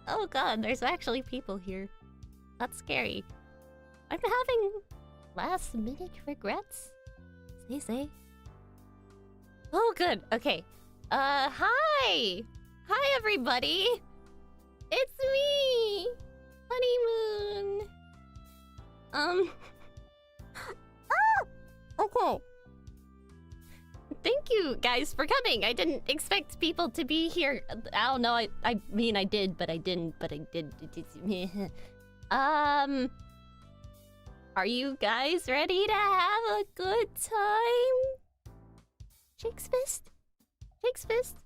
Oh god, there's actually people here. That's scary. I'm having last minute regrets. Say. Oh good, okay. Hi! Hi everybody! It's me! Honeymoon! Okay. Thank you guys for coming. I didn't expect people to be here. I don't know. I mean I did, but I didn't. But I did. Are you guys ready to have a good time? Shakes fist. Shakes fist.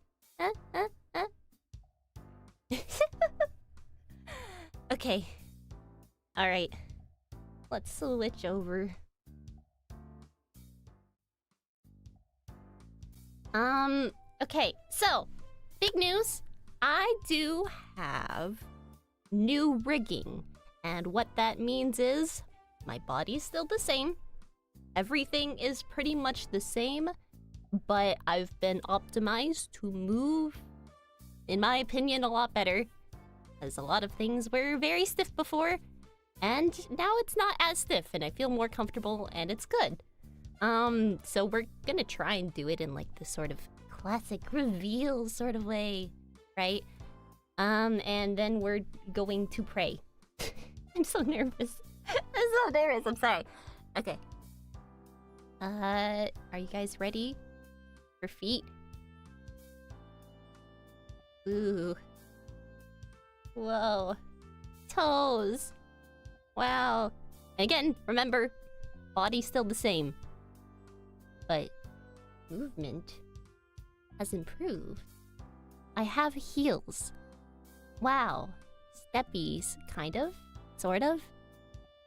Okay. All right. Let's switch over. Okay, so, big news. I do have new rigging. And what that means is, my body's still the same. Everything is pretty much the same, but I've been optimized to move, in my opinion, a lot better. As a lot of things were very stiff before, and now it's not as stiff, and I feel more comfortable, and it's good. So we're gonna try and do it in like this sort of classic reveal sort of way, right? And then we're going to pray. I'm so nervous. I'm so nervous, I'm sorry. Okay. Are you guys ready for feet? Ooh. Whoa. Toes. Wow. Again, remember, body's still the same. But movement has improved. I have heels. Wow. Steppies, kind of? Sort of?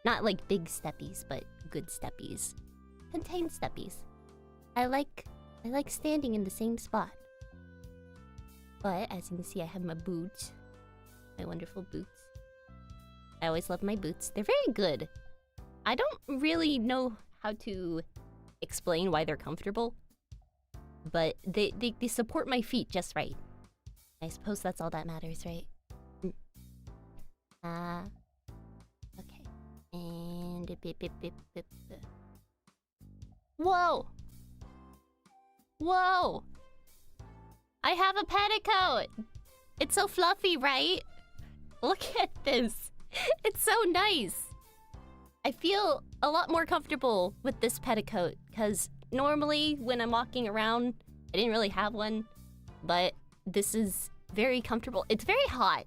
Not like big steppies, but good steppies. Contained steppies. I like standing in the same spot. But as you can see, I have my boots. My wonderful boots. I always love my boots. They're very good. I don't really know how to explain why they're comfortable, but they support my feet just right. I suppose that's all that matters, right? Okay. And whoa! Whoa! I have a petticoat! It's so fluffy, right? Look at this. It's so nice. I feel a lot more comfortable with this petticoat, because normally when I'm walking around, I didn't really have one, but this is very comfortable. It's very hot,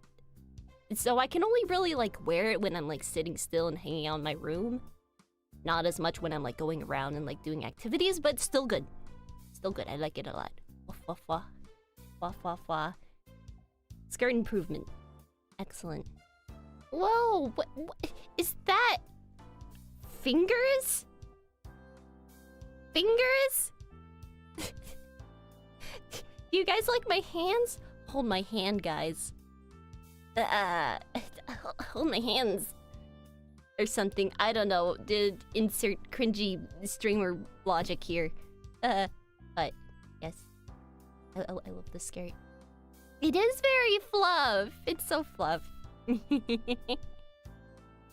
so I can only really like wear it when I'm like sitting still and hanging out in my room. Not as much when I'm like going around and like doing activities, but still good. Still good. I like it a lot. Wah, wah, wah. Wah, wah, wah. Skirt improvement. Excellent. Whoa, what is that? Fingers? Fingers? You guys like my hands? Hold my hand, guys. Hold my hands. Or something. I don't know. Did insert cringy streamer logic here. But yes. I love this skirt. It is very fluff. It's so fluff.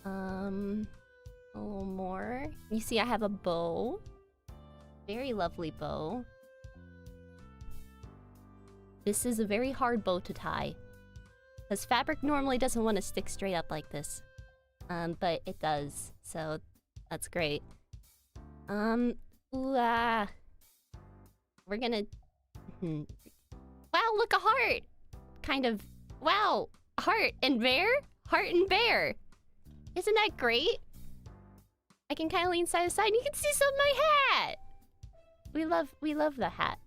A little more. You see I have a bow. Very lovely bow. This is a very hard bow to tie, because fabric normally doesn't want to stick straight up like this. But it does, so that's great. We're gonna... Wow, look, a heart! Kind of... Wow! Heart and bear? Heart and bear! Isn't that great? I can kind of lean side to side and you can see some of my hat! We love the hat.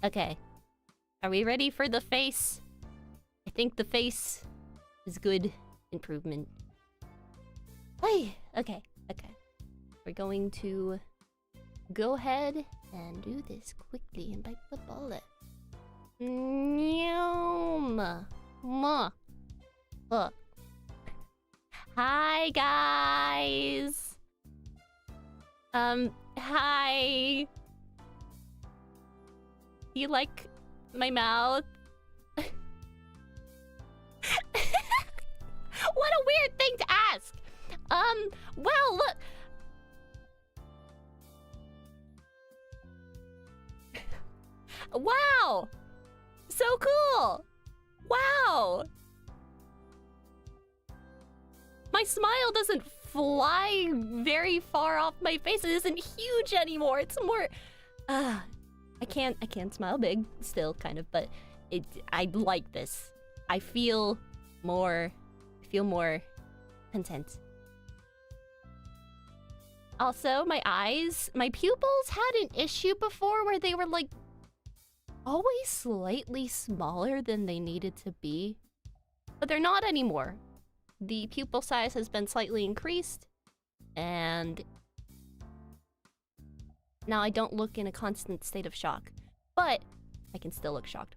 Okay. Are we ready for the face? I think the face is good improvement. Hey, okay. We're going to go ahead and do this quickly and bite the bullet. Hi guys! Hi. Do you like my mouth? What a weird thing to ask. Wow, look. Wow. So cool. Wow. My smile doesn't fly very far off my face. It isn't huge anymore. It's more I can't smile big still kind of, but I like this. I feel more content. Also, my eyes, my pupils had an issue before where they were like always slightly smaller than they needed to be, but they're not anymore. The pupil size has been slightly increased, and now I don't look in a constant state of shock, but I can still look shocked.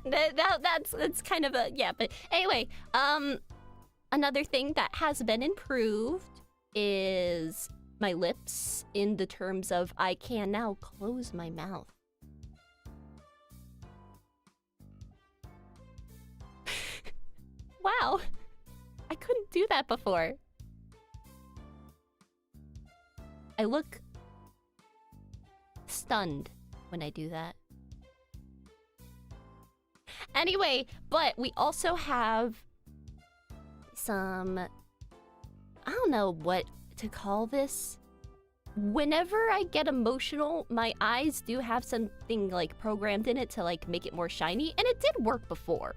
That's kind of a yeah, but anyway, another thing that has been improved is my lips in the terms of I can now close my mouth. Wow, I couldn't do that before. I look stunned when I do that. Anyway, but we also have some, I don't know what to call this. Whenever I get emotional, my eyes do have something like programmed in it to like make it more shiny, and it did work before.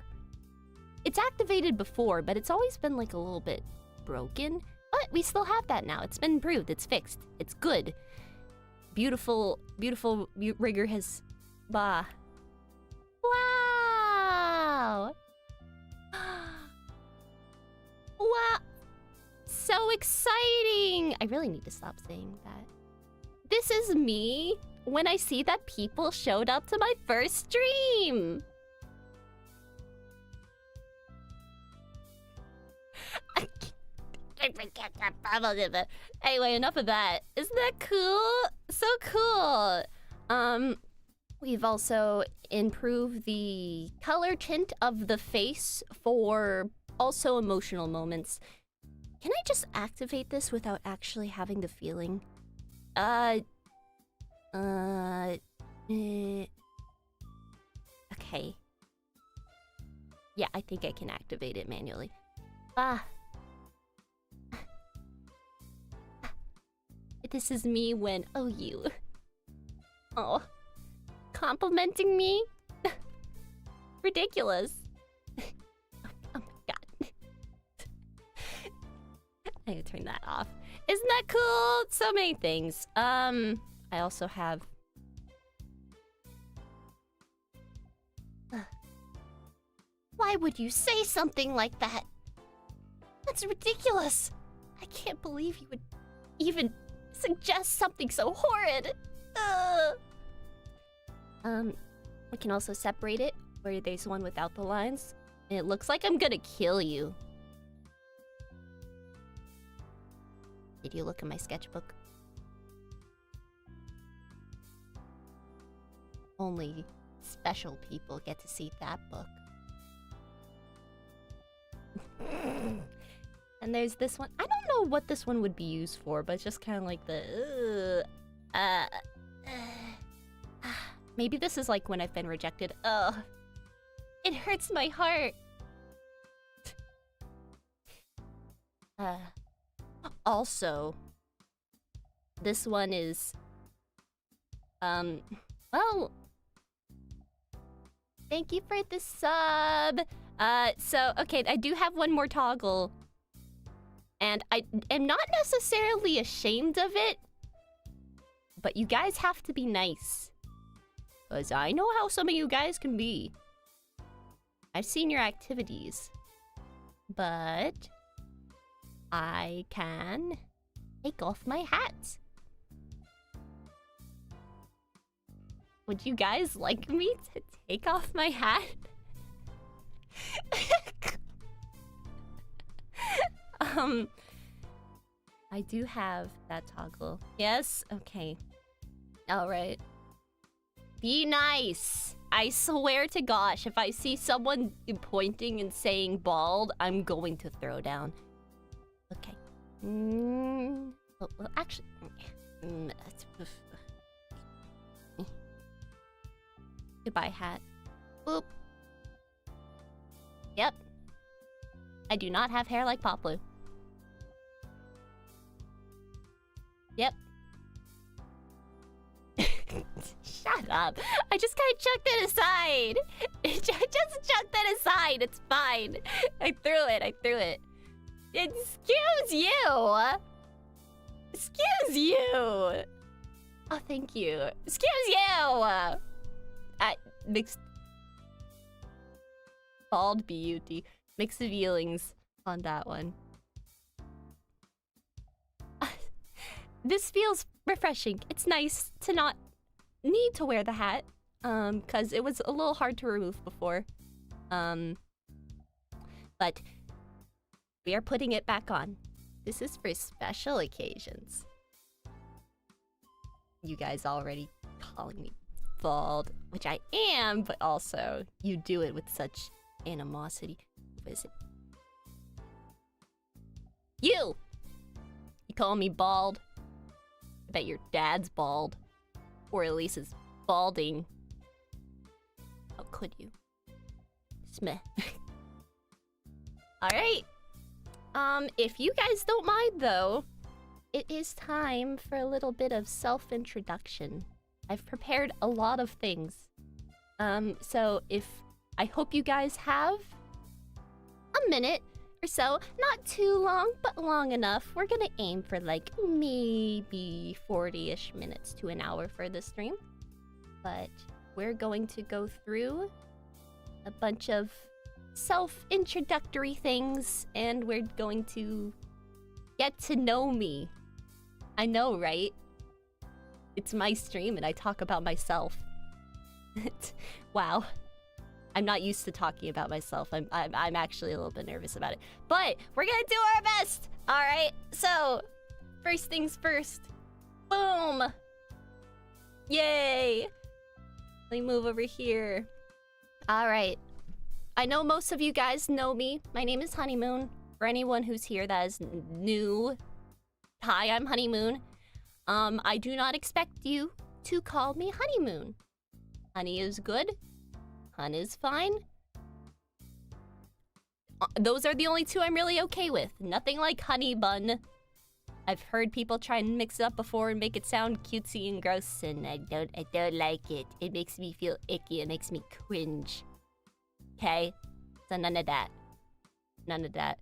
It's activated before, but it's always been like a little bit broken. But we still have that now. It's been improved. It's fixed. It's good. Beautiful, beautiful rigor has... Bah. Wow! Wow! So exciting! I really need to stop saying that. This is me when I see that people showed up to my first stream! Anyway, enough of that. Isn't that cool? So cool. We've also improved the color tint of the face for also emotional moments. Can I just activate this without actually having the feeling? Okay. Yeah, I think I can activate it manually. This is me when... Oh, you. Oh. Complimenting me? Ridiculous. Oh my god. I gotta turn that off. Isn't that cool? So many things. I also have... Why would you say something like that? That's ridiculous. I can't believe you would even suggest something so horrid. We can also separate it where there's one without the lines. And it looks like I'm gonna kill you. Did you look at my sketchbook? Only special people get to see that book. And there's this one. I don't know what this one would be used for, but it's just kind of like the... Maybe this is like when I've been rejected. Ugh. It hurts my heart. Also, this one is... Well... Thank you for the sub! So, okay, I do have one more toggle. And I am not necessarily ashamed of it. But you guys have to be nice. Because I know how some of you guys can be. I've seen your activities. But... I can... take off my hat. Would you guys like me to take off my hat? I do have that toggle. Yes? Okay. Alright. Be nice. I swear to gosh, if I see someone pointing and saying bald, I'm going to throw down. Okay. Well, actually... Goodbye, hat. Boop. Yep. I do not have hair like Poplu. Yep. Shut up. I just kind of chucked it aside. Just chucked it aside. It's fine. I threw it. Excuse you. Excuse you. Oh, thank you. Excuse you. Mixed... Bald beauty. Mixed feelings on that one. This feels refreshing. It's nice to not need to wear the hat. Because it was a little hard to remove before. But we are putting it back on. This is for special occasions. You guys already calling me bald, which I am, but also you do it with such animosity. What is it? You call me bald. I bet your dad's bald. Or at least is balding. How could you? Smeh. Alright. If you guys don't mind though, it is time for a little bit of self-introduction. I've prepared a lot of things. So I hope you guys have a minute or so. Not too long, but long enough. We're gonna aim for like maybe 40-ish minutes to an hour for the stream. But we're going to go through a bunch of self-introductory things, and we're going to get to know me. I know, right? It's my stream and I talk about myself. Wow. I'm not used to talking about myself. I'm actually a little bit nervous about it. But we're gonna do our best! Alright, so first things first. Boom! Yay! Let me move over here. Alright. I know most of you guys know me. My name is Honeymoon. For anyone who's here that is new, hi, I'm Honeymoon. I do not expect you to call me Honeymoon. Honey is good. Hun is fine. Those are the only two I'm really okay with. Nothing like Honey Bun. I've heard people try and mix it up before and make it sound cutesy and gross, and I don't like it. It makes me feel icky. It makes me cringe. Okay? So none of that. None of that.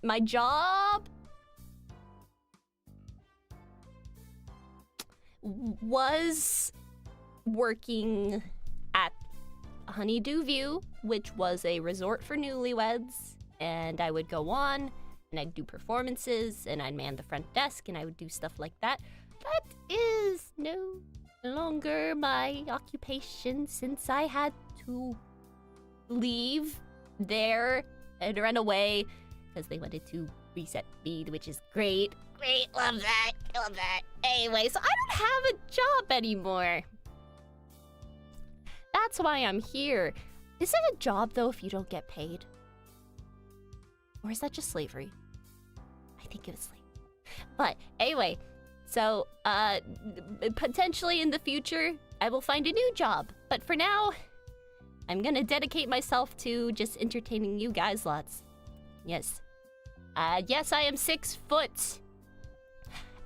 My job was working at Honeydew View, which was a resort for newlyweds, and I would go on and I'd do performances and I'd man the front desk and I would do stuff like that. That is no longer my occupation since I had to leave there and run away because they wanted to reset me, which is great. Great, love that, love that. Anyway, so I don't have a job anymore. That's why I'm here. Is it a job, though, if you don't get paid? Or is that just slavery? I think it was slavery. But anyway, so potentially in the future, I will find a new job. But for now, I'm gonna dedicate myself to just entertaining you guys lots. Yes. Yes, I am 6 foot.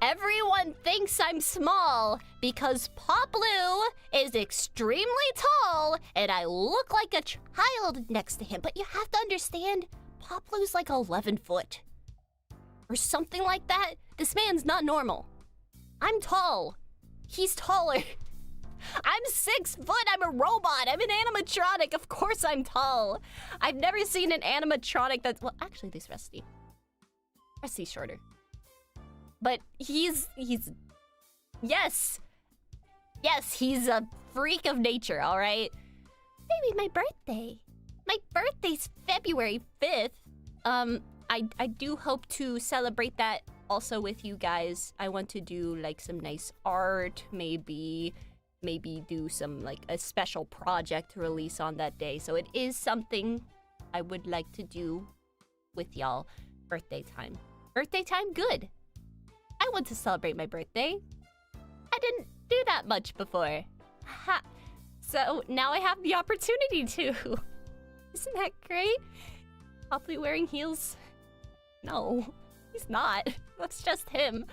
Everyone thinks I'm small because Poplu is extremely tall and I look like a child next to him. But you have to understand, Poplu's like 11 foot. Or something like that. This man's not normal. I'm tall. He's taller. I'm 6 foot. I'm a robot. I'm an animatronic. Of course I'm tall. I've never seen an animatronic that's... Well, actually, this Rusty. Rusty's shorter. But he's... Yes. Yes, he's a freak of nature, all right? Baby, my birthday. My birthday's February 5th. I do hope to celebrate that also with you guys. I want to do like some nice art, maybe do some like a special project to release on that day. So it is something I would like to do with y'all. Birthday time. Birthday time, good. I want to celebrate my birthday. I didn't do that much before. Ha. So now I have the opportunity to. Isn't that great? Poplu wearing heels? No, he's not. That's just him.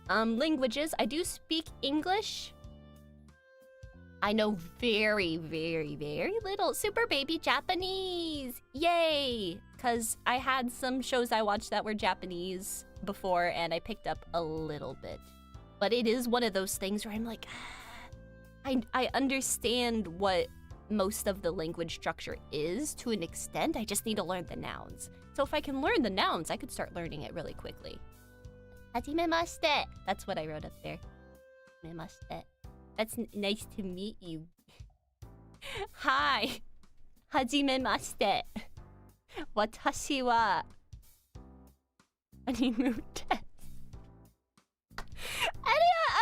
Languages. I do speak English. I know very, very, very little. Super baby Japanese. Yay! Because I had some shows I watched that were Japanese before, and I picked up a little bit. But it is one of those things where I'm like, I understand what most of the language structure is to an extent. I just need to learn the nouns. So if I can learn the nouns, I could start learning it really quickly. Hajimemashite. That's what I wrote up there. Hajimemashite. That's nice to meet you. Hi. Hajimemashite. Watashi wa honeymoon test.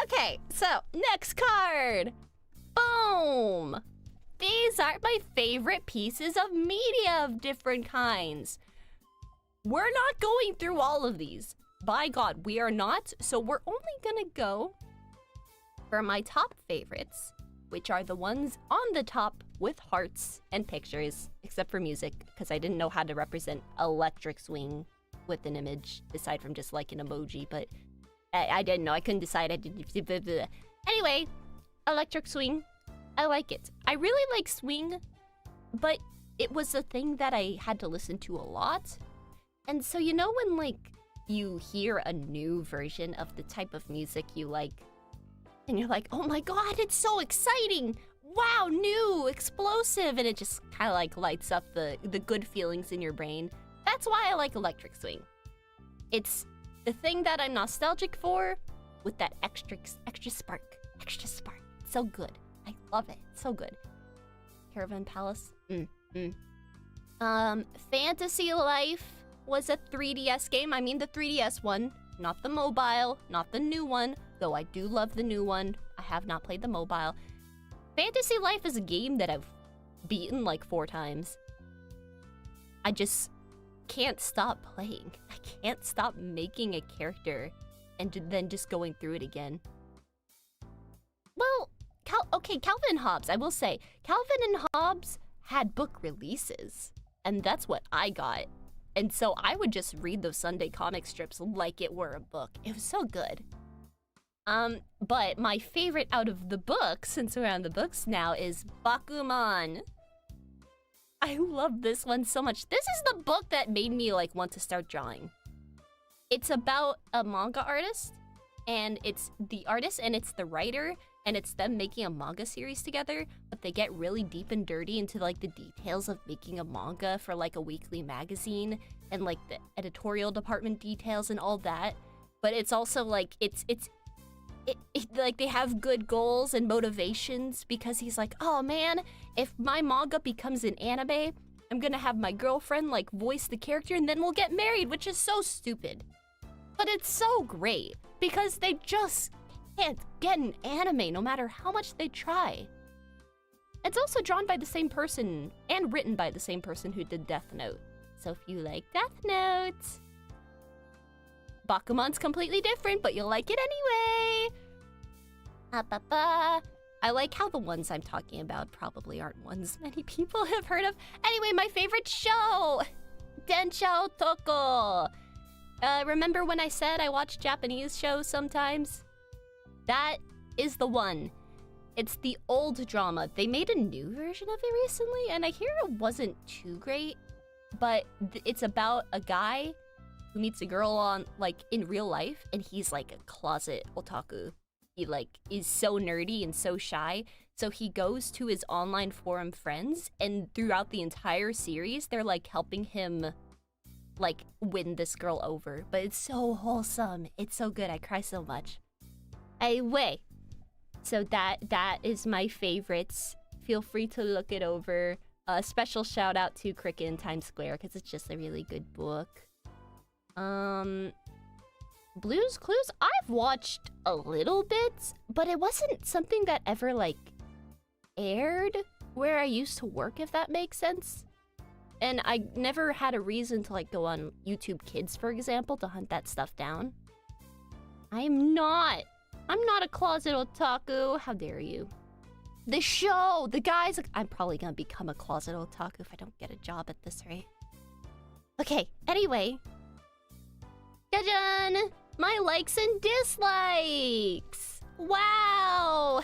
Okay, so next card. Boom. These are my favorite pieces of media of different kinds. We're not going through all of these. By God, we are not. So we're only gonna go for my top favorites, which are the ones on the top with hearts and pictures, except for music, because I didn't know how to represent Electric Swing with an image, aside from just like an emoji, but I didn't know. I couldn't decide. I didn't. Anyway, Electric Swing. I like it. I really like Swing, but it was a thing that I had to listen to a lot. And so, you know when, like, you hear a new version of the type of music you like, and you're like, oh my God, it's so exciting. Wow, new, explosive. And it just kind of, like, lights up the good feelings in your brain. That's why I like Electric Swing. It's the thing that I'm nostalgic for with that extra spark. Extra spark. It's so good. I love it. It's so good. Caravan Palace. Fantasy Life was a 3DS game. I mean the 3DS one, not the mobile, not the new one, though I do love the new one. I have not played the mobile. Fantasy Life is a game that I've beaten like 4 times. I just can't stop playing. I can't stop making a character and then just going through it again. Well, Calvin and Hobbes, I will say, Calvin and Hobbes had book releases, and that's what I got. And so I would just read those Sunday comic strips like it were a book. It was so good. But my favorite out of the books, since we're on the books now, is Bakuman. I love this one so much. This is the book that made me like want to start drawing. It's about a manga artist, and it's the artist and it's the writer, and it's them making a manga series together, but they get really deep and dirty into like the details of making a manga for like a weekly magazine and like the editorial department details and all that. But it's also like it's like they have good goals and motivations, because he's like, oh man, if my manga becomes an anime, I'm gonna have my girlfriend like voice the character and then we'll get married, which is so stupid. But it's so great because they just can't get an anime no matter how much they try. It's also drawn by the same person and written by the same person who did Death Note. So if you like Death Note, Bakuman's completely different, but you'll like it anyway. I like how the ones I'm talking about probably aren't ones many people have heard of. Anyway, my favorite show, Densha Otoko. Remember when I said I watch Japanese shows sometimes? That is the one. It's the old drama. They made a new version of it recently, and I hear it wasn't too great, but it's about a guy who meets a girl on like in real life, and he's like a closet otaku. He like is so nerdy and so shy, so he goes to his online forum friends, and throughout the entire series they're like helping him like win this girl over. But it's so wholesome. It's so good. I cry so much. Anyway, so that is my favorites. Feel free to look it over. A special shout out to Cricket in Times Square, because it's just a really good book. Blue's Clues, I've watched a little bit, but it wasn't something that ever, like, aired where I used to work, if that makes sense. And I never had a reason to, like, go on YouTube Kids, for example, to hunt that stuff down. I'm not a closet otaku. How dare you? The show, the guys, I'm probably gonna become a closet otaku if I don't get a job at this rate. Okay, anyway. Jajan! My likes and dislikes! Wow!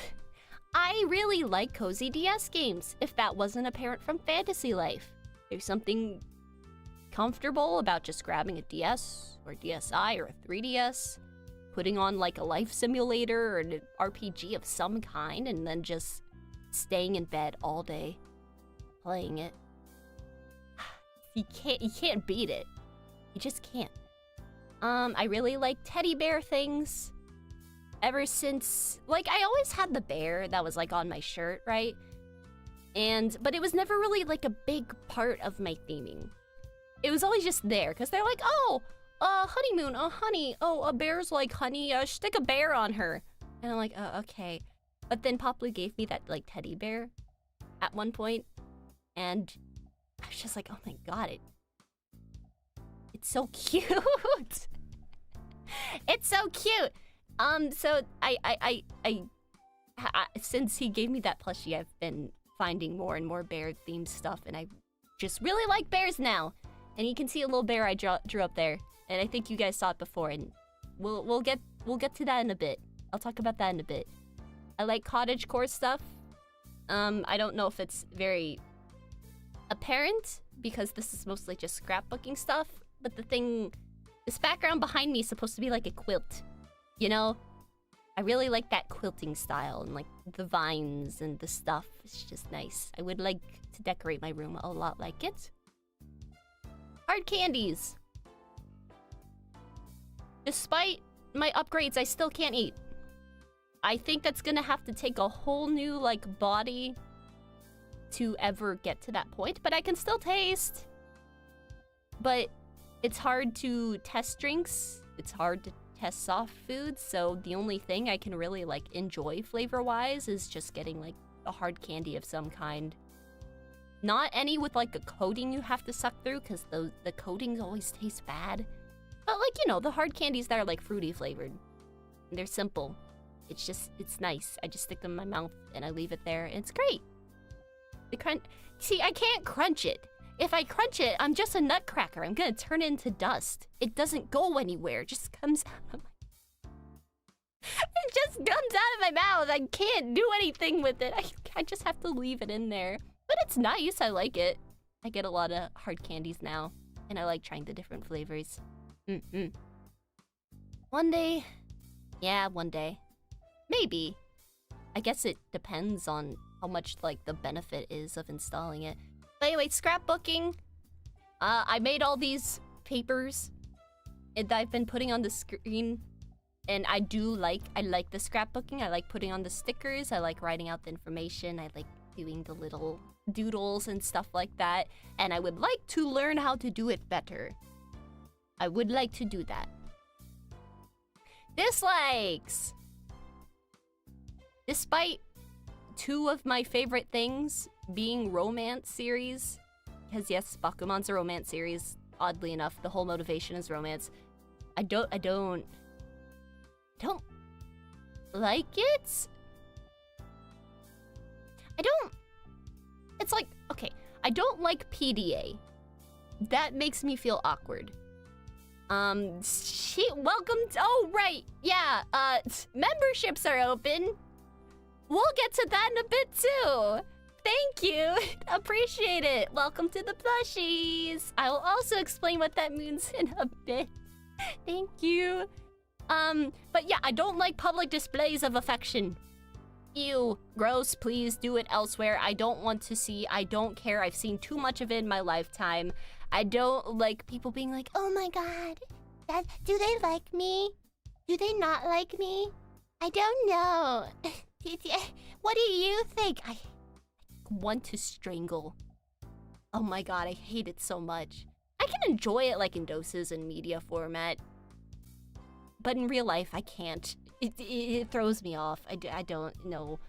I really like cozy DS games, if that wasn't apparent from Fantasy Life. There's something comfortable about just grabbing a DS, or DSi, or a 3DS, putting on like a life simulator or an RPG of some kind, and then just staying in bed all day, playing it. You can't beat it. You just can't. I really like teddy bear things. Ever since, like, I always had the bear that was like on my shirt, right? But it was never really like a big part of my theming. It was always just there, because they're like, oh, honeymoon, honey, a bear's like honey, stick a bear on her. And I'm like, oh, okay. But then Poplu gave me that like teddy bear at one point, and I was just like, oh my god, it's so cute. It's so cute. So I since he gave me that plushie, I've been finding more and more bear-themed stuff, and I just really like bears now. And you can see a little bear I drew up there, and I think you guys saw it before, and we'll get to that in a bit. I'll talk about that in a bit. I like cottagecore stuff. I don't know if it's very apparent because this is mostly just scrapbooking stuff, but this background behind me is supposed to be like a quilt, you know? I really like that quilting style and like the vines and the stuff. It's just nice. I would like to decorate my room a lot like it. Hard candies. Despite my upgrades, I still can't eat. I think that's gonna have to take a whole new like body to ever get to that point, but I can still taste. But it's hard to test drinks. It's hard to test soft foods, so the only thing I can really like enjoy flavor-wise is just getting like a hard candy of some kind. Not any with like a coating you have to suck through, because the coatings always taste bad. But like, you know, the hard candies that are like fruity flavored. They're simple. It's nice. I just stick them in my mouth and I leave it there, and it's great. See, I can't crunch it. If I crunch it, I'm just a nutcracker. I'm gonna turn it into dust. It doesn't go anywhere. It just comes out of my... It just comes out of my mouth. I can't do anything with it. I just have to leave it in there. But it's nice. I like it. I get a lot of hard candies now, and I like trying the different flavors. One day. Yeah, one day. Maybe. I guess it depends on how much, like, the benefit is of installing it. But anyway, scrapbooking. I made all these papers that I've been putting on the screen. And I like the scrapbooking. I like putting on the stickers. I like writing out the information. I like doing the little doodles and stuff like that. And I would like to learn how to do it better. I would like to do that. Dislikes! Despite two of my favorite things being romance series, because yes, Bakuman's a romance series, oddly enough, the whole motivation is romance. I don't like it. It's like, okay, I don't like PDA. That makes me feel awkward. Welcome to, oh right, yeah, memberships are open. We'll get to that in a bit too. Thank you, appreciate it. Welcome to the plushies. I will also explain what that means in a bit. Thank you. But yeah, I don't like public displays of affection. Ew, gross, please do it elsewhere. I don't want to see, I don't care. I've seen too much of it in my lifetime. I don't like people being like, oh my god, do they like me? Do they not like me? I don't know. What do you think? I want to strangle. Oh my god, I hate it so much. I can enjoy it like in doses and media format, but in real life I can't. It throws me off. I don't know.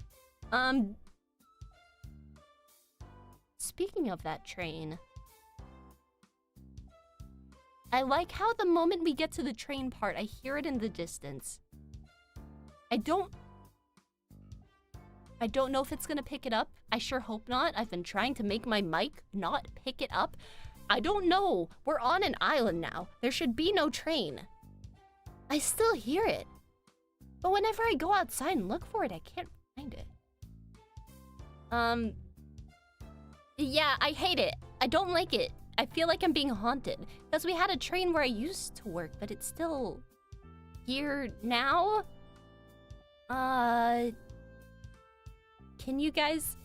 Speaking of that train, I like how the moment we get to the train part, I hear it in the distance. I don't know if it's gonna pick it up. I sure hope not. I've been trying to make my mic not pick it up. I don't know. We're on an island now. There should be no train. I still hear it. But whenever I go outside and look for it, I can't find it. Yeah, I hate it. I don't like it. I feel like I'm being haunted. Because we had a train where I used to work, but it's still here now. Can you guys...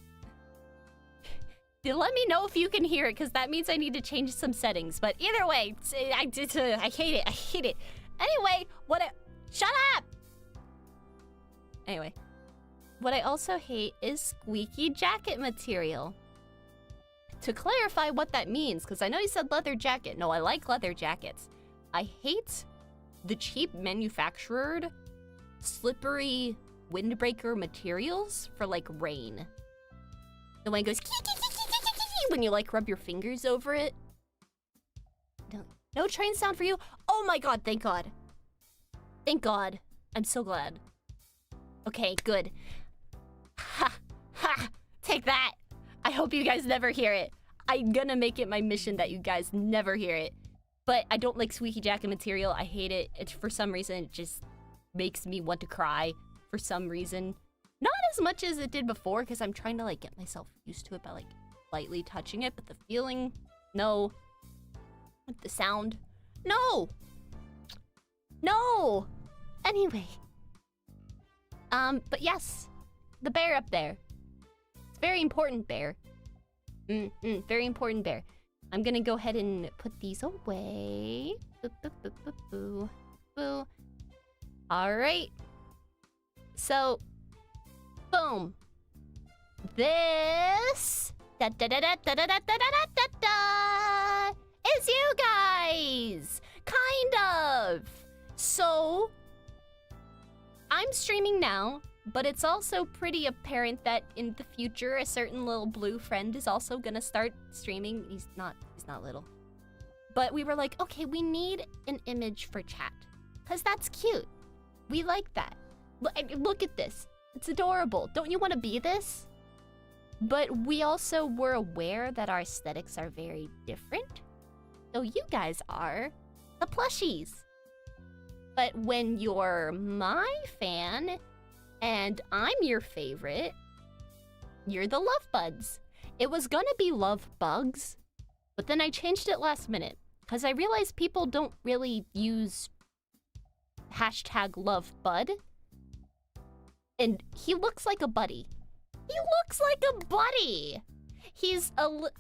let me know if you can hear it, because that means I need to change some settings. But either way, I hate it. I hate it. Anyway, shut up! Anyway, what I also hate is squeaky jacket material. To clarify what that means, because I know you said leather jacket. No, I like leather jackets. I hate the cheap manufactured, slippery windbreaker materials for like rain. The one goes when you like rub your fingers over it. No train sound for you? Oh my god, thank god. Thank god. I'm so glad. Okay, good. Ha! Ha! Take that! I hope you guys never hear it. I'm gonna make it my mission that you guys never hear it. But I don't like squeaky jacket material. I hate it. For some reason, it just makes me want to cry. For some reason. Not as much as it did before, because I'm trying to like get myself used to it by like lightly touching it. But the feeling, no. The sound, no! No! Anyway. But yes. The bear up there. It's very important bear. Very important bear. I'm gonna go ahead and put these away. Boop, boop, boop, boop, boo. Boo. Alright. So, boom. This da da da da da da da da da da da is you guys. Kind of. So, I'm streaming now, but it's also pretty apparent that in the future a certain little blue friend is also gonna start streaming. He's not little. But we were like, okay, we need an image for chat. 'Cause that's cute. We like that. Look at this. It's adorable. Don't you want to be this? But we also were aware that our aesthetics are very different. So you guys are the plushies. But when you're my fan and I'm your favorite, you're the love buds. It was gonna be love bugs, but then I changed it last minute because I realized people don't really use hashtag love bud. And he looks like a buddy. He looks like a buddy.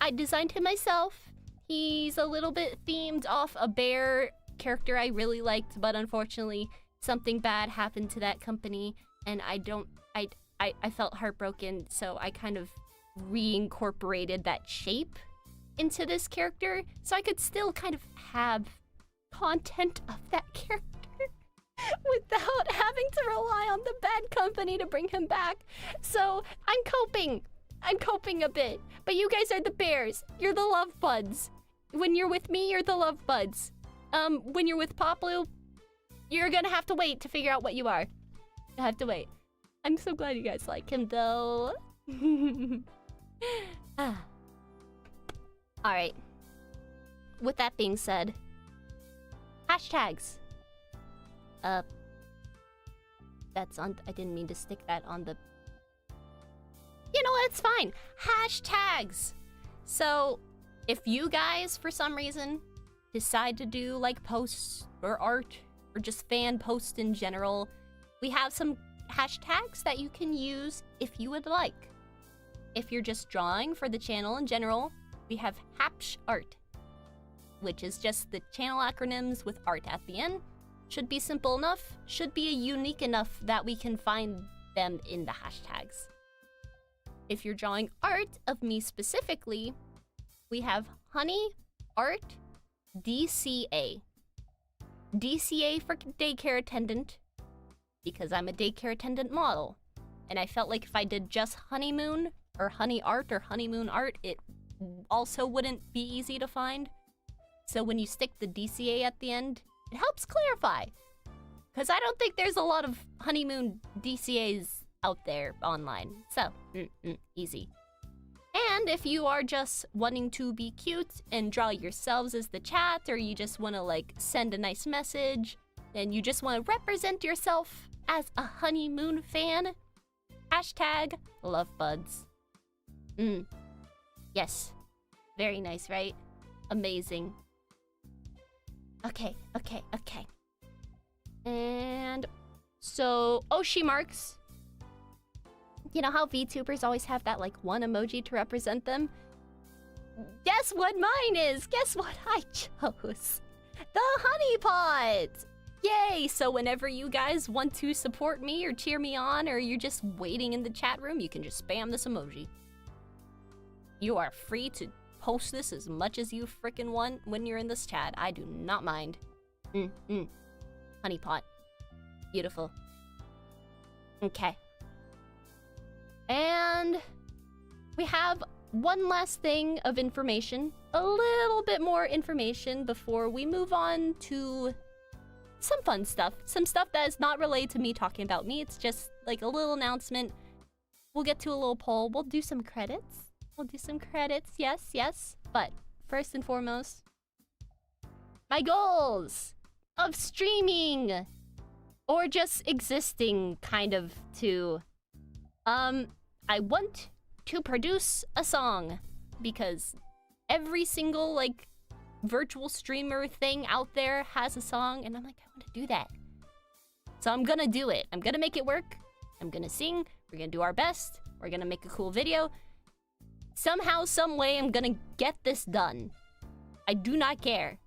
I designed him myself. He's a little bit themed off a bear character I really liked, but unfortunately something bad happened to that company and I felt heartbroken, so I kind of reincorporated that shape into this character so I could still kind of have content of that character without having to rely on the bad company to bring him back. So I'm coping a bit. But you guys are the bears. You're the love buds. When you're with me, you're the love buds. When you're with Poplu, you're gonna have to wait to figure out what you are. I have to wait. I'm so glad you guys like him though. Alright. With that being said, hashtags. That's on. I didn't mean to stick that on the. You know what? It's fine. Hashtags. So, if you guys, for some reason, decide to do like posts or art or just fan posts in general, we have some hashtags that you can use if you would like. If you're just drawing for the channel in general, we have Hapsh Art, which is just the channel acronyms with art at the end. Should be simple enough, should be unique enough that we can find them in the hashtags. If you're drawing art of me specifically, we have Honey Art DCA. DCA for daycare attendant, because I'm a daycare attendant model. And I felt like if I did just honeymoon, or honey art, or honeymoon art, it also wouldn't be easy to find. So when you stick the DCA at the end, it helps clarify. Because I don't think there's a lot of honeymoon DCAs out there online. So, easy. And if you are just wanting to be cute and draw yourselves as the chat, or you just want to like send a nice message, and you just want to represent yourself as a honeymoon fan, hashtag lovebuds. Yes. Very nice, right? Amazing. Okay. And so, Oshi marks. You know how VTubers always have that like one emoji to represent them? Guess what mine is? Guess what I chose? The honey pot! Yay! So whenever you guys want to support me or cheer me on, or you're just waiting in the chat room, you can just spam this emoji. You are free to post this as much as you frickin' want when you're in this chat. I do not mind. Honey pot. Beautiful. Okay. And we have one last thing of information. A little bit more information before we move on to some fun stuff. Some stuff that is not related to me talking about me. It's just like a little announcement. We'll get to a little poll. We'll do some credits. Yes. But first and foremost, my goals of streaming or just existing kind of to... I want to produce a song because every single like virtual streamer thing out there has a song, and I'm like, I want to do that. So I'm gonna do it. I'm gonna make it work. I'm gonna sing. We're gonna do our best. We're gonna make a cool video. Somehow, some way, I'm gonna get this done. I do not care.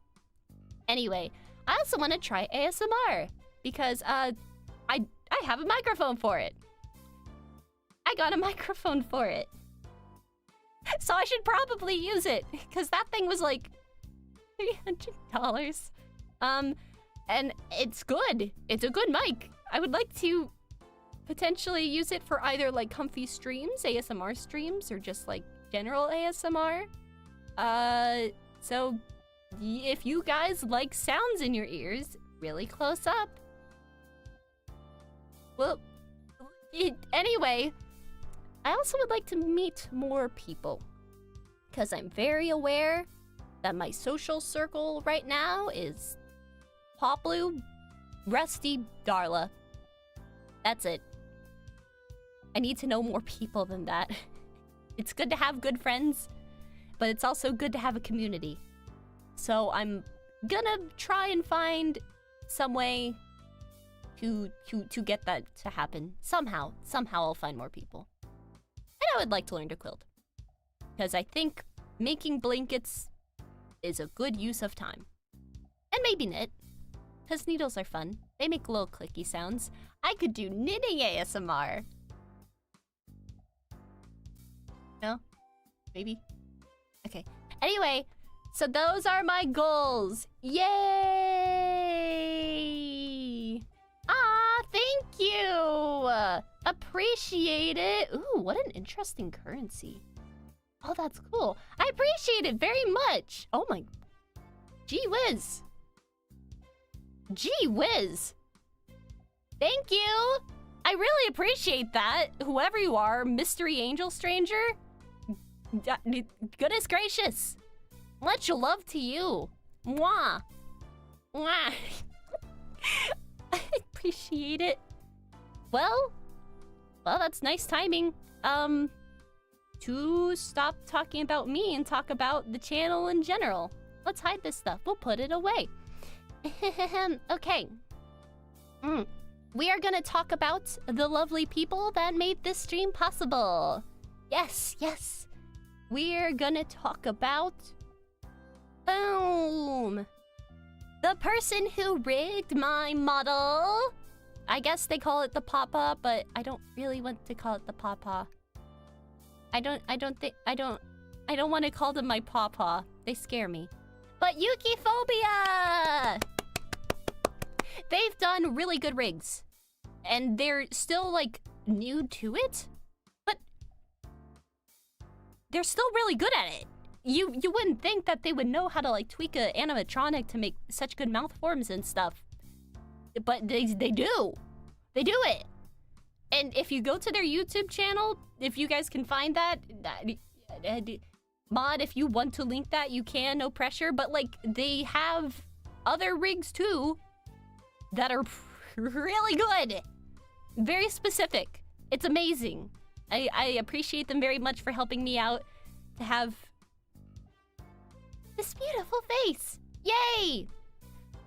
Anyway, I also want to try ASMR because I have a microphone for it. I got a microphone for it. So I should probably use it, because that thing was like $300. And it's good. It's a good mic. I would like to potentially use it for either like comfy streams, ASMR streams, or just like general ASMR. So if you guys like sounds in your ears really close up, well, anyway, I also would like to meet more people, because I'm very aware that my social circle right now is Poplu, Rusty, Darla. That's it. I need to know more people than that. It's good to have good friends, but it's also good to have a community. So I'm gonna try and find some way to get that to happen. Somehow I'll find more people. And I would like to learn to quilt, because I think making blankets is a good use of time. And maybe knit, because needles are fun. They make little clicky sounds. I could do knitting ASMR. No? Maybe? Okay. Anyway, so those are my goals. Yay! Ah, thank you! Appreciate it. Ooh, what an interesting currency. Oh, that's cool. I appreciate it very much. Oh my... Gee whiz. Gee whiz. Thank you. I really appreciate that. Whoever you are, mystery angel stranger. Goodness gracious. Much love to you. Mwah. Mwah. I appreciate it. Well, that's nice timing. To stop talking about me and talk about the channel in general. Let's hide this stuff. We'll put it away. Okay. We are gonna talk about the lovely people that made this stream possible. Yes. We're gonna talk about... Boom! The person who rigged my model. I guess they call it the papa, but I don't really want to call it the papa. I don't want to call them my papa. They scare me. but Yukiphobia! They've done really good rigs. And they're still, like, new to it. But they're still really good at it. You wouldn't think that they would know how to, like, tweak a animatronic to make such good mouth forms and stuff. But they do. They do it. And if you go to their YouTube channel, if you guys can find that, Mod, if you want to link that, you can, no pressure. But, like, they have other rigs, too, that are really good. Very specific. It's amazing. I appreciate them very much for helping me out to have this beautiful face. Yay!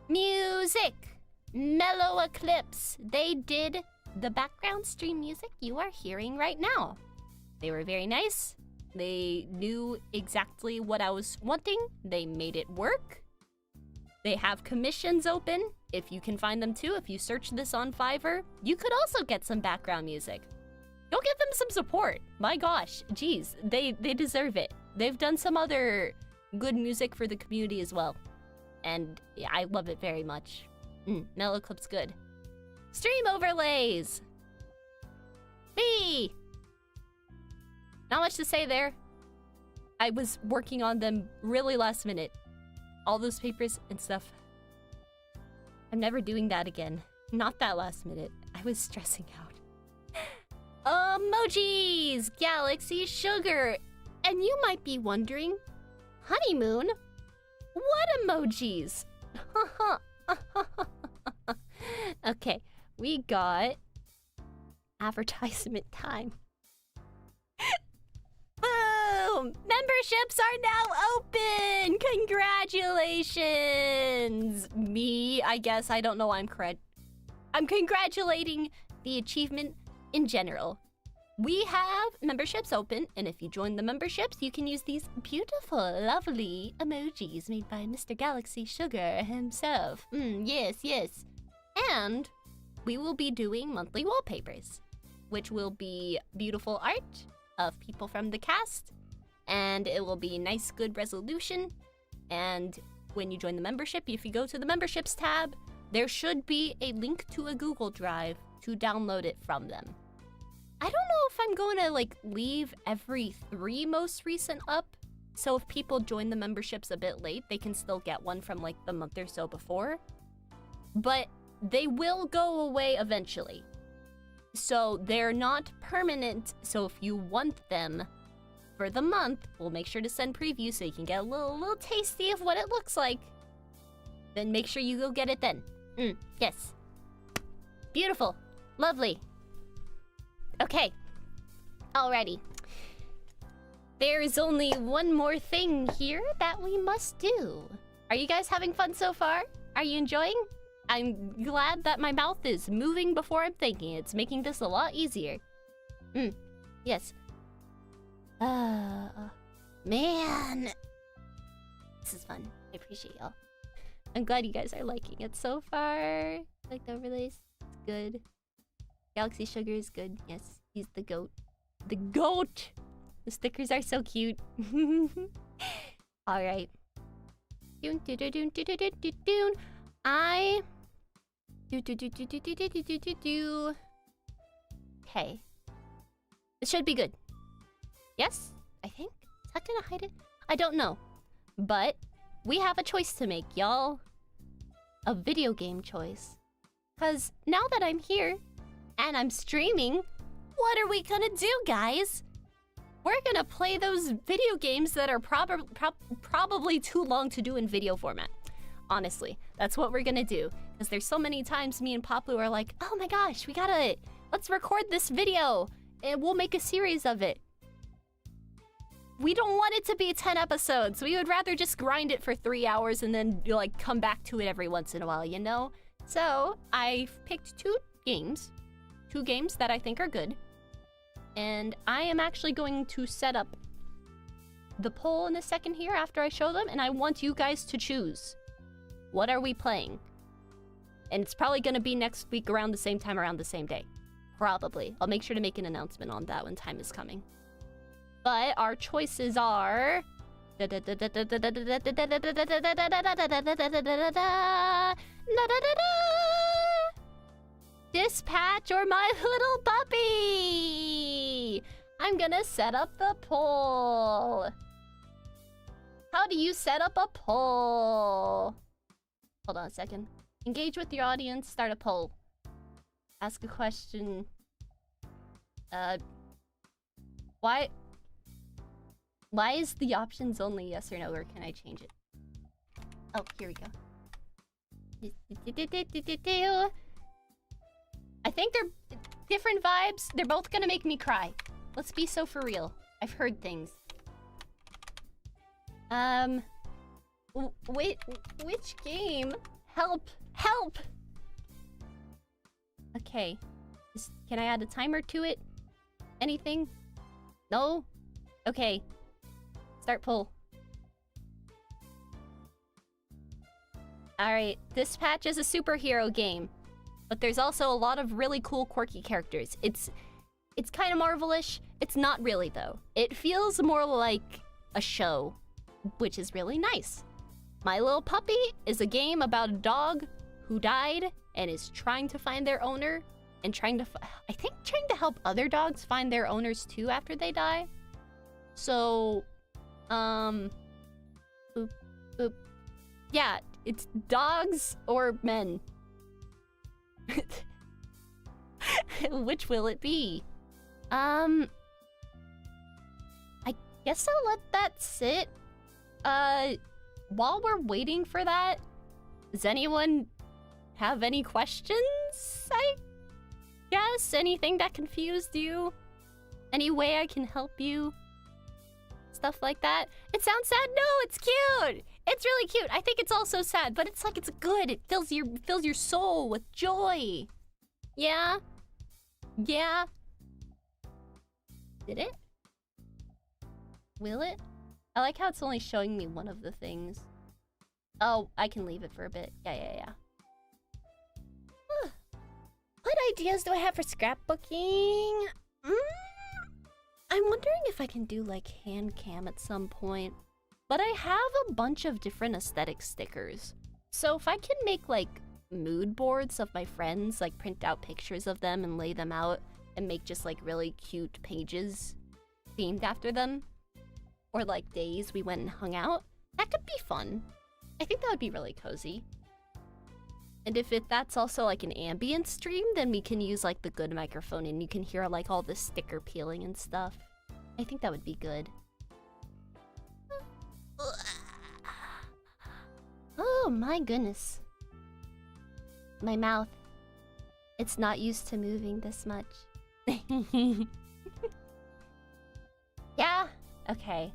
Music. Mellow Eclipse. They did the background stream music you are hearing right now. They were very nice. They knew exactly what I was wanting. They made it work. They have commissions open. If you can find them too, if you search this on Fiverr, you could also get some background music. Go give them some support. My gosh, geez, they deserve it. They've done some other good music for the community as well. And yeah, I love it very much. Mellow Clip's good. Stream overlays! Me! Not much to say there. I was working on them really last minute. All those papers and stuff. I'm never doing that again. Not that last minute. I was stressing out. Emojis! Galaxy Sugar! And you might be wondering, Honeymoon? What emojis? Okay, we got advertisement time. Boom! Memberships are now open! Congratulations! Me, I guess. I don't know why I'm congratulating the achievement in general. We have memberships open, and if you join the memberships, you can use these beautiful, lovely emojis made by Mr. Galaxy Sugar himself. Yes, yes. And we will be doing monthly wallpapers, which will be beautiful art of people from the cast, and it will be nice, good resolution. And when you join the membership, if you go to the memberships tab, there should be a link to a Google Drive to download it from them. I don't know if I'm going to, like, leave every 3 most recent up, so if people join the memberships a bit late, they can still get one from, like, the month or so before. But they will go away eventually. So they're not permanent, so if you want them for the month, we'll make sure to send previews so you can get a little tasty of what it looks like. Then make sure you go get it then. Yes. Beautiful. Lovely. Okay. Alrighty. There is only one more thing here that we must do. Are you guys having fun so far? Are you enjoying? I'm glad that my mouth is moving before I'm thinking. It's making this a lot easier. Yes. Man. This is fun. I appreciate y'all. I'm glad you guys are liking it so far. Like the overlays. It's good. Galaxy Sugar is good. Yes, he's the GOAT. The GOAT! The stickers are so cute. Alright. Okay. It should be good. Yes? I think? Is that gonna hide it? I don't know. But we have a choice to make, y'all. A video game choice. Because now that I'm here and I'm streaming, what are we gonna do, guys? We're gonna play those video games that are probably too long to do in video format. Honestly, that's what we're gonna do. Because there's so many times me and Poplu are like, oh my gosh, let's record this video and we'll make a series of it. We don't want it to be 10 episodes. We would rather just grind it for 3 hours and then, like, come back to it every once in a while, you know? So, I've picked 2 games. 2 games that I think are good. And I am actually going to set up the poll in a second here after I show them, and I want you guys to choose. What are we playing? And it's probably going to be next week around the same time, around the same day. Probably. I'll make sure to make an announcement on that when time is coming. But our choices are Dispatch or My Little Puppy! I'm gonna set up the poll. How do you set up a poll? Hold on a second. Engage with your audience, start a poll. Ask a question. Why is the options only yes or no, or can I change it? Oh, here we go. I think they're different vibes. They're both gonna make me cry. Let's be so for real. I've heard things. Which game? Help! Help! Okay. Can I add a timer to it? Anything? No? Okay. Start poll. Alright, Dispatch is a superhero game. But there's also a lot of really cool, quirky characters. It's kind of Marvel-ish. It's not really, though. It feels more like a show, which is really nice. My Little Puppy is a game about a dog who died and is trying to find their owner and trying to help other dogs find their owners too after they die. So, boop, boop. Yeah, it's dogs or men. Which will it be? I guess I'll let that sit. While we're waiting for that, does anyone have any questions? I guess anything that confused you? Any way I can help you? Stuff like that. It sounds sad? No, it's cute. It's really cute. I think it's also sad, but it's like it's good. It fills your soul with joy. Yeah? Yeah? Did it? Will it? I like how it's only showing me one of the things. Oh, I can leave it for a bit. Yeah. What ideas do I have for scrapbooking? I'm wondering if I can do like hand cam at some point. But I have a bunch of different aesthetic stickers. So if I can make like mood boards of my friends, like print out pictures of them and lay them out and make just like really cute pages themed after them, or like days we went and hung out, that could be fun. I think that would be really cozy. And if that's also like an ambient stream, then we can use like the good microphone and you can hear like all the sticker peeling and stuff. I think that would be good. Oh my goodness. My mouth. It's not used to moving this much. Yeah? Okay.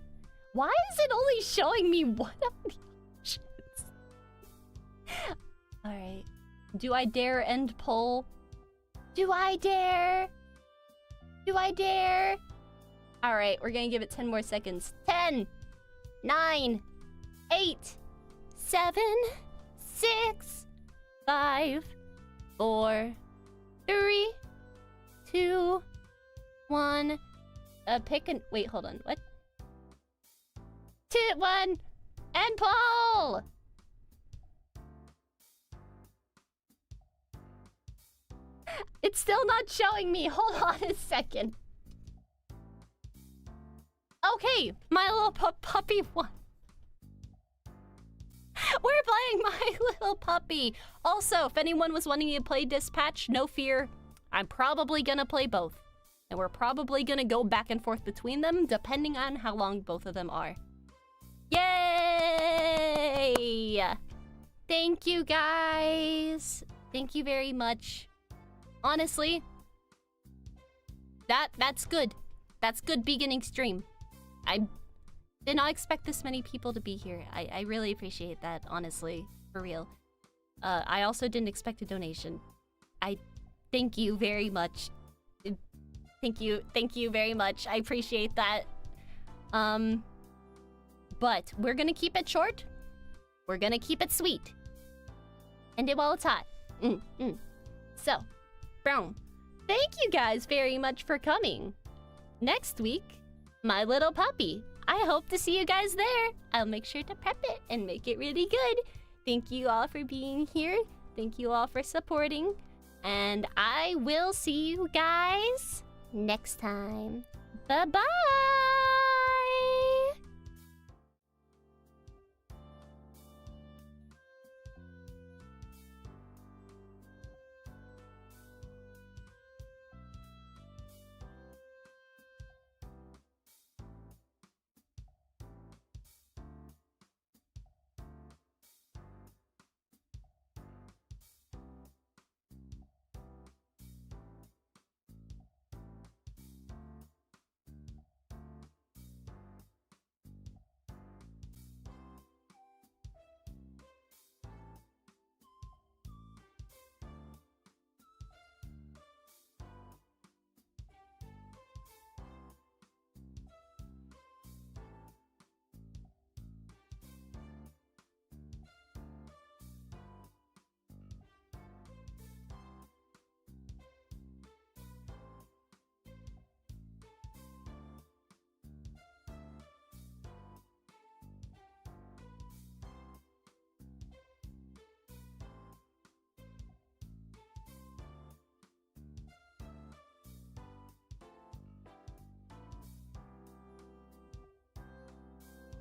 Why is it only showing me one of the options? Alright. Do I dare end poll? Do I dare? Do I dare? Alright, we're gonna give it 10 more seconds. 10, 9, 8, 7, 6, 5, 4, 3, 2, 1. Pick an... Wait, hold on. What? 2, 1, and poll! It's still not showing me. Hold on a second. Okay, My Little Puppy won. We're playing My Little Puppy. Also, if anyone was wanting to play Dispatch, no fear. I'm probably gonna play both. And we're probably gonna go back and forth between them, depending on how long both of them are. Yay! Thank you, guys. Thank you very much. Honestly, that's good. That's good beginning stream. I did not expect this many people to be here. I really appreciate that, honestly, for real. I also didn't expect a donation. I thank you very much. Thank you very much. I appreciate that. But we're gonna keep it short. We're gonna keep it sweet. And it while it's hot. So, boom. Thank you guys very much for coming. Next week, My Little Puppy. I hope to see you guys there. I'll make sure to prep it and make it really good. Thank you all for being here. Thank you all for supporting. And I will see you guys next time. Bye-bye!